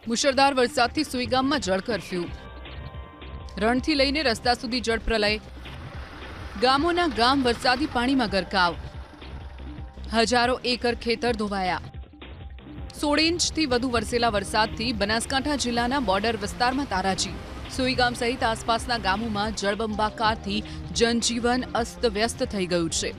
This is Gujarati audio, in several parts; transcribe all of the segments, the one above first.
મુશળધાર વરસાદથી સુઈ ગામમાં જળ કર્ફ્યુ, રણથી લઈને રસ્તા સુધી જળ પ્રલય, ગામોના ગામ વરસાદી પાણીમાં ગરકાવ, હજારો એકર ખેતર ધોવાયા। 16 ઇંચથી વધુ વરસેલા વરસાદથી બનાસકાંઠા જિલ્લાના બોર્ડર વિસ્તારમાં તારાજી, સુઈ ગામ સહિત આસપાસના ગામોમાં જળબંબાકારથી જનજીવન અસ્તવ્યસ્ત થઈ ગયું છે।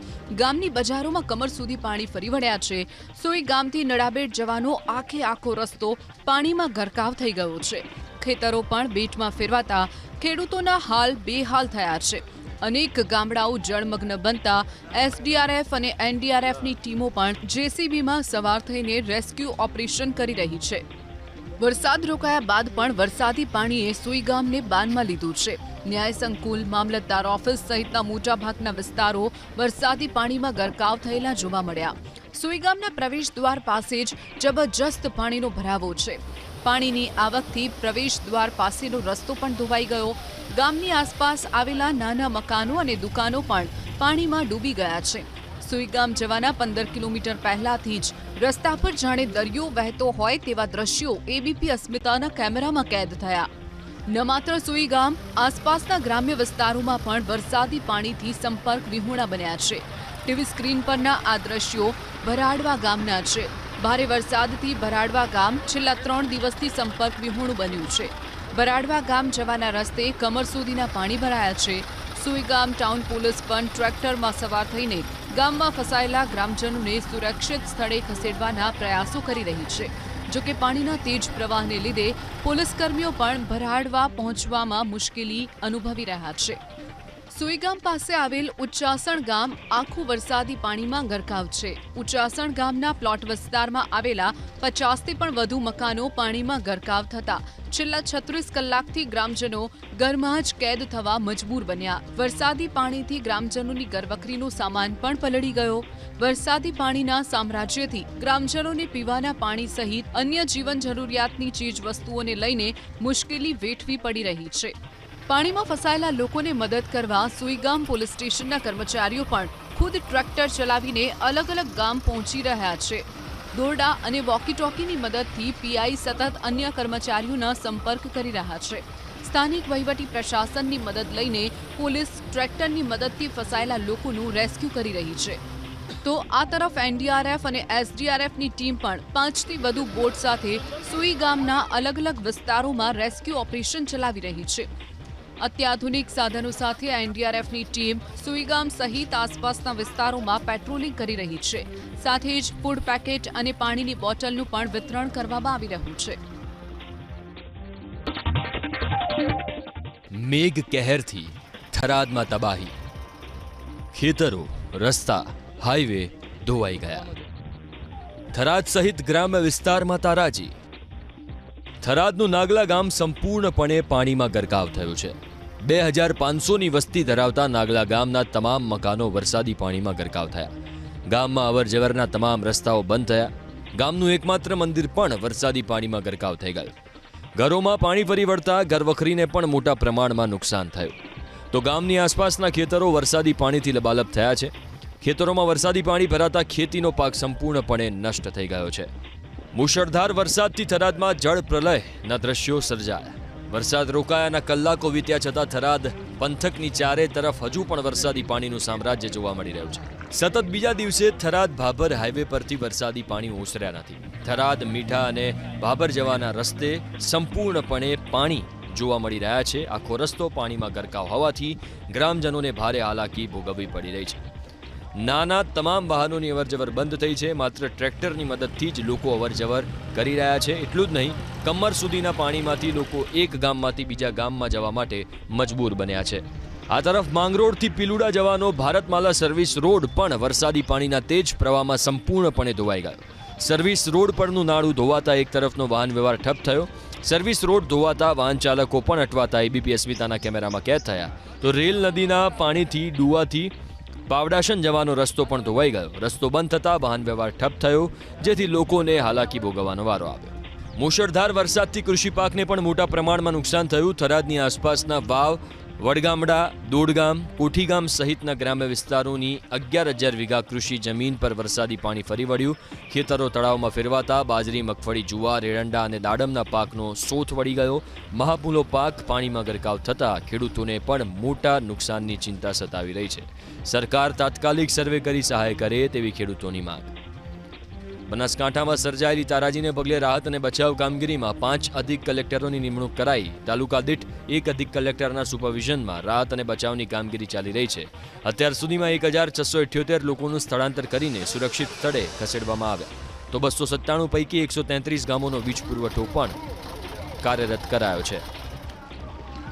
ગામની બજારોમાં કમર સુધી પાણી ફરી વળ્યા છે। સુઈ ગામથી નડાબેટ જવાનો આખે આખો રસ્તો પાણીમાં ગરકાવ થઈ ગયો છે। ખેતરો પણ બેટમાં ફેરવાતા ખેડૂતોના હાલ બેહાલ થયા છે। અનેક ગામડાઓ જળમગ્ન બનતા એસડીઆરએફ અને એનડીઆરએફની ટીમો પણ જેસીબીમાં સવાર થઈને રેસ્ક્યુ ઓપરેશન કરી રહી છે। વરસાદ રોકાયા બાદ પણ વરસાદી પાણીએ સુઈ ગામને બાનમાં લીધું છે। ન્યાય સંકુલ, મામલતદાર ઓફિસ સહિતના મોટાભાગના વિસ્તારો વરસાદી પાણીમાં ગરકાવ થયેલા જોવા મળ્યા। સુઈ ગામના પ્રવેશ દ્વાર પાસે જ જબરજસ્ત પાણીનો ભરાવો છે। પાણીની આવકથી પ્રવેશ દ્વાર પાસેનો રસ્તો પણ ધોવાઈ ગયો। ગામની આસપાસ આવેલા નાના મકાનો અને દુકાનો પણ પાણીમાં ડૂબી ગયા છે। સુઈ ગામ જવાના 15 કિલોમીટર પહેલાથી જ રસ્તા પર જાણે દરિયો વહેતો હોય તેવા દ્રશ્યો એબીપી અસ્મિતાના કેમેરામાં કેદ થયા। ન માત્ર સુઈ ગામ, આસપાસના ગ્રામ્ય વિસ્તારોમાં પણ વરસાદી પાણીથી સંપર્ક વિહોણા બન્યા છે। ટીવી સ્ક્રીન પરના આ દ્રશ્યો ભરાડવા ગામના છે। ભારે વરસાદથી ભરાડવા ગામ છેલ્લા 3 દિવસથી સંપર્ક વિહોણું બન્યું છે। ભરાડવા ગામ જવાના રસ્તે કમર સુધીના પાણી ભરાયા છે। સુઈ ગામ ટાઉન પોલીસ પણ ટ્રેક્ટરમાં સવાર થઈને ગામમાં ફસાયેલા ગ્રામજનોને સુરક્ષિત સ્થળે ખસેડવાના પ્રયાસો કરી રહી છે। જોકે પાણીના તેજ પ્રવાહને લીધે પોલીસકર્મીઓ પણ ભરાડવા પહોંચવામાં મુશ્કેલી અનુભવી રહ્યા છે। સુઈ ગામ પાસે આવેલ ઉચ્ચાસણ ગામ આખું વરસાદી પાણીમાં ગરકાવ છે। ઉચ્ચાસણ ગામના પ્લોટ વિસ્તારમાં આવેલા 50થી પણ વધુ મકાનો પાણીમાં ગરકાવ થતા છેલ્લા 36 કલાકથી ગ્રામજનો ઘરમાં જ કેદ થવા મજબૂર બન્યા। વરસાદી પાણીથી ગ્રામજનોની ઘરવખરીનો સામાન પણ પલળી ગયો। વરસાદી પાણીના સામ્રાજ્યથી ગ્રામજનોને પીવાના પાણી સહિત અન્ય જીવન જરૂરિયાતની ચીજ વસ્તુઓને લઈને મુશ્કેલી વેઠવી પડી રહી છે। પાણીમાં ફસાયેલા લોકોને મદદ કરવા સુઈ ગામ પોલીસ સ્ટેશનના કર્મચારીઓ પણ ખુદ ટ્રેક્ટર ચલાવીને અલગ અલગ ગામ પહોંચી રહ્યા છે। દોરડા અને વોકી ટોકીની મદદથી પીઆઈ સતત અન્ય કર્મચારીઓના સંપર્ક કરી રહ્યા છે। સ્થાનિક વહીવટી પ્રશાસનની મદદ લઈને પોલીસ ટ્રેક્ટરની મદદથી ફસાયેલા લોકોનું રેસ્ક્યુ કરી રહી છે। તો આ તરફ એનડીઆરએફ અને એસડીઆરએફની ટીમ પણ 5થી વધુ બોટ સાથે સુઈ ગામના અલગ અલગ વિસ્તારોમાં રેસ્ક્યુ ઓપરેશન ચલાવી રહી છે। અત્યાધુનિક સાધનો સાથે એનડીઆરએફની ટીમ સુઈ ગામ સહિત આસપાસના વિસ્તારોમાં પેટ્રોલિંગ કરી રહી છે। સાથે જ ફૂડ પેકેટ અને પાણીની બોટલનું પણ વિતરણ કરવામાં આવી રહ્યું છે। મેઘ કહેરથી થરાદમાં તબાહી, ખેતરો, રસ્તા, હાઈવે ધોવાઈ ગયા। થરાદ સહિત ગ્રામ્ય વિસ્તારમાં તારાજી। થરાદનું નાગલા ગામ સંપૂર્ણપણે પાણીમાં ગરકાવ થયું છે। 2500ની વસ્તી ધરાવતા નાગલા ગામના તમામ મકાનો વરસાદી પાણીમાં ગરકાવ થયા। ગામમાં અવરજવરના તમામ રસ્તાઓ બંધ થયા। ગામનું એકમાત્ર મંદિર પણ વરસાદી પાણીમાં ગરકાવ થઈ ગયું। ઘરોમાં પાણી ફરી વળતા ઘરવખરીને પણ મોટા પ્રમાણમાં નુકસાન થયું। તો ગામની આસપાસના ખેતરો વરસાદી પાણીથી લબાલબ થયા છે। ખેતરોમાં વરસાદી પાણી ભરાતા ખેતીનો પાક સંપૂર્ણપણે નષ્ટ થઈ ગયો છે। મુશળધાર વરસાદથી થરાદમાં જળ પ્રલયના દ્રશ્યો સર્જાયા। વરસાદ રોકાયાના કલાકો વીત્યા છતાં થરાદ પંથકની ચારે તરફ હજુ પણ વરસાદી પાણીનું સામ્રાજ્ય જોવા મળી રહ્યું છે। સતત બીજા દિવસે થરાદ ભાભર હાઈવે પરથી વરસાદી પાણી ઓસર્યા નથી। થરાદ મીઠા અને ભાભર જવાના રસ્તે સંપૂર્ણપણે પાણી જોવા મળી રહ્યા છે। આખો રસ્તો પાણીમાં ગરકાવ હોવાથી ગ્રામજનોને ભારે હાલાકી ભોગવવી પડી રહી છે। નાના તમામ વાહનોની અવરજવર બંધ થઈ છે। માત્ર ટ્રેક્ટરની મદદથી જ લોકો અવરજવર કરી રહ્યા છે। એટલું જ નહીં, કમર સુધીના પાણીમાંથી લોકો એક ગામમાંથી બીજા ગામમાં જવા માટે મજબૂર બન્યા છે। આ તરફ માંગરોળથી પીલુડા જવાનો ભારતમાલા સર્વિસ રોડ પણ વરસાદી પાણીના તેજ પ્રવાહમાં સંપૂર્ણપણે ધોવાઈ ગયો। સર્વિસ રોડ પરનું નાળું ધોવાતા એક તરફનો વાહન વ્યવહાર ઠપ થયો। સર્વિસ રોડ ધોવાતા વાહન ચાલકો પણ અટવાતા એબીપી અસ્મિતાના કેમેરામાં કેદ થયા। તો રેલ નદીના પાણીથી ડુવાથી પાવડાશન જવાનો રસ્તો પણ ધોવાઈ ગયો। રસ્તો બંધ થતાં વાહન વ્યવહાર ઠપ થયો, જેથી લોકોને હાલાકી ભોગવવાનો વારો આવ્યો। મુશળધાર વરસાદથી કૃષિ પાકને પણ મોટા પ્રમાણમાં નુકસાન થયું। થરાદની આસપાસના વાવ, વડગામડા, દોડગામ, કોઠીગામ સહિતના ગ્રામ્ય વિસ્તારોની 11,000 વીઘા કૃષિ જમીન પર વરસાદી પાણી ફરી વળ્યું. ખેતરો તળાવમાં ફેરવાતા બાજરી, મગફળી, જુવાર, એરંડા અને દાડમના પાકનો સોથ વળી ગયો. મહાપૂલો પાક પાણીમાં ગરકાવ થતાં ખેડૂતોને પણ મોટા નુકસાનની ચિંતા સતાવી રહી છે. સરકાર તાત્કાલિક સર્વે કરી સહાય કરે તેવી ખેડૂતોની માંગ. બનાસકાંઠામાં સર્જાયેલી તારાજીને પગલે રાહત અને બચાવ કામગીરીમાં 5 અધિક કલેક્ટરોની નિમણૂક કરાઈ. તાલુકા દીઠ 1 અધિક કલેક્ટરના સુપરવિઝનમાં રાહત અને બચાવની કામગીરી ચાલી રહી છે. અત્યાર સુધીમાં 1,678 લોકોનું સ્થળાંતર કરીને સુરક્ષિત સ્થળે ખસેડવામાં આવ્યા, તો 297 પૈકી 133 ગામોનો વીજ પુરવઠો પણ કાર્યરત કરાયો છે.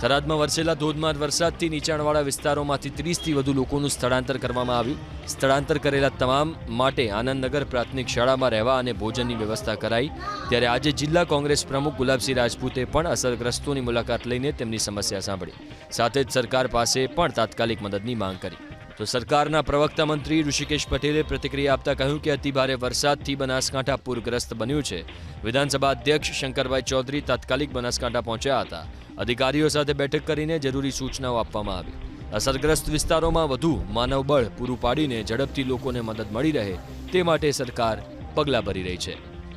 થરાદમાં વરસેલા ધોધમાર વરસાદથી નીચાણવાળા વિસ્તારોમાંથી 30થી વધુ લોકોનું સ્થળાંતર કરવામાં આવ્યું. સ્થળાંતર કરેલા તમામ માટે આનંદનગર પ્રાથમિક શાળામાં રહેવા અને ભોજનની વ્યવસ્થા કરાઈ. ત્યારે આજે જિલ્લા કોંગ્રેસ પ્રમુખ ગુલાબસિંહ રાજપૂતે પણ અસરગ્રસ્તોની મુલાકાત લઈને તેમની સમસ્યા સાંભળી. સાથે જ સરકાર પાસે પણ તાત્કાલિક મદદની માંગ કરી. તો સરકારના પ્રવક્તા મંત્રી ઋષિકેશ પટેલે પ્રતિક્રિયા આપતા કહ્યું કે અતિભારે વરસાદથી બનાસકાંઠા પૂરગ્રસ્ત બન્યું છે. વિધાનસભા અધ્યક્ષ શંકરભાઈ ચૌધરી તાત્કાલિક બનાસકાંઠા પહોંચ્યા હતા. અધિકારીઓ સાથે બેઠક કરીને જરૂરી સૂચનાઓ આપવામાં આવી. અસરગ્રસ્ત વિસ્તારોમાં વધુ માનવબળ પૂરું પાડીને ઝડપથી લોકોને મદદ મળી રહે તે માટે સરકાર પગલાં ભરી રહી છે.